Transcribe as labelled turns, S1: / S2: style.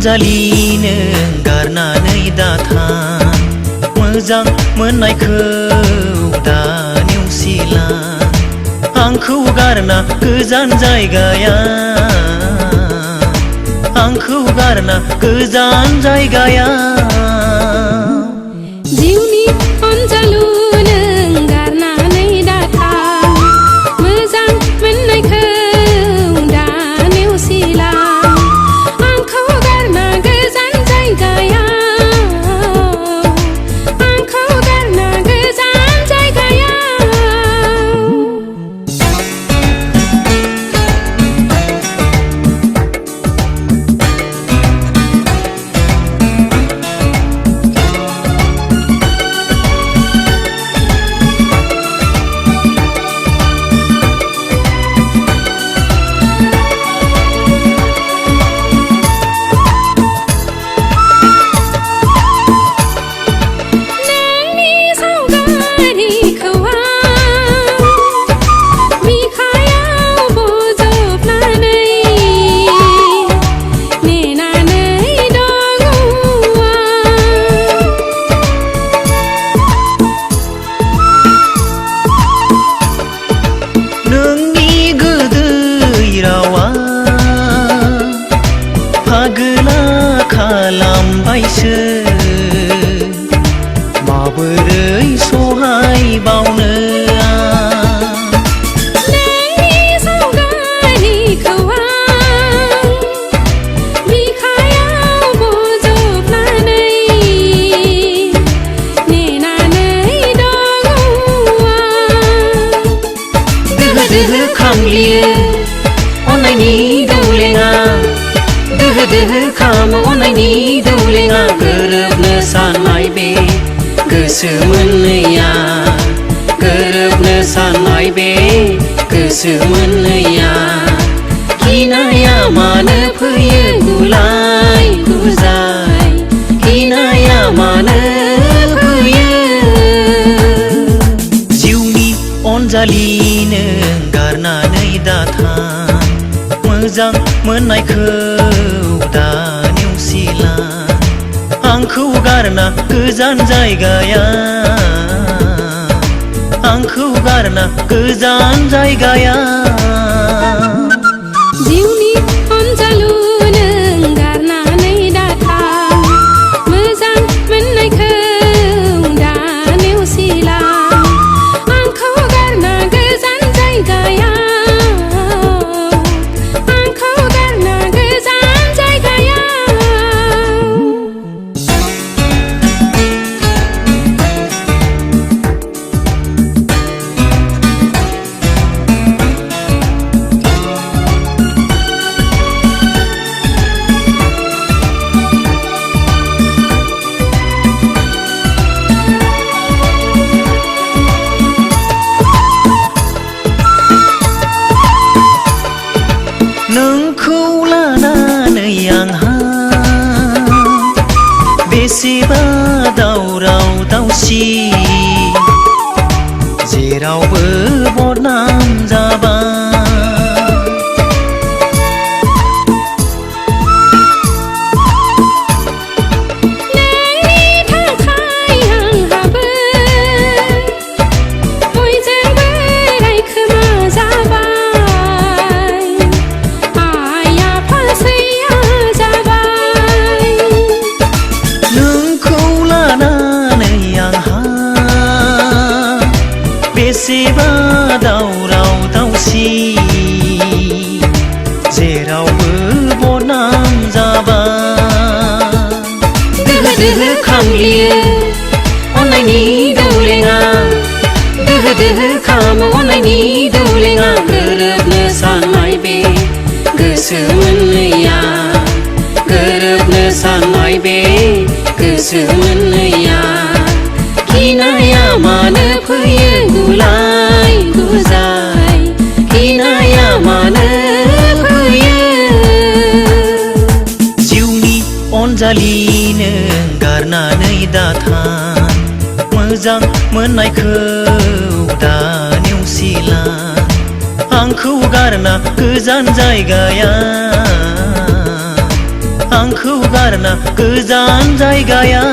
S1: अनजालिनो गारनानै दाथां मोजां मोननायखौ दा नेवसिला आंखौ गारना गोजान जायगायाव आंखौ गारना गोजान जायगायाव
S2: जिउनि अनजालु नों गारनानै दाथां मोजां मोननायखौ दा नेवसिला आंखौ गारना गोजान जायगायाव आंखौ गारना गोजान जायगायाव
S1: फागोला खालामबायसो माबोरै सहाय बावनो
S2: नोंनि सावगारिखौ आं बिखायाव बजबनानै नेनानै दङ
S1: दोहो दोहो खामग्लियो अननायनि दौलेङा दोहो दोहो खामो अननायनि दौलेङा गोरोबनो साननाय बे गोसो मोननैया गोरोबनो साननाय बे गोसो मोननैया गिनाया मानो फैयो गुलाय गुजाय गिनाया मानो फैयो जिउनि अनजालिनो गारनानै दाथां मोजां मोननायखौ दा नेवसिला आंखौ गारना गोजान जायगायाव आंखौ गारना गोजान जायगायाव
S2: जिउनि अनजालु नों गारनानै दाथां मोजां मोननायखौ दा नेवसिला आंखौ गारना गोजान जायगायाव
S1: नोंखौ लानानै आंहा बेसेबा दावराव दावसि जेरावबो बदनाम जाबाय बेसेबा दावराव दावसि जेरावबो बदनाम जाबाय दोहो दोहो खामग्लियो अननायनि दौलेङा दोहो दोहो खामो अननायनि दौलेङा गोरोबनो साननाय बे गोसो मोननैया गोरोबनो साननाय बे गोसो मोननैया गिनाया मानो फैयो गुलाय गुजाय गिनाया मानो फैयो जिउनि अनजालिनो गारनानै दाथां मोजां मोननायखौ दा नेवसिला आंखौ गारना गोजान जायगायाव आंखौ गारना गोजान जायगायाव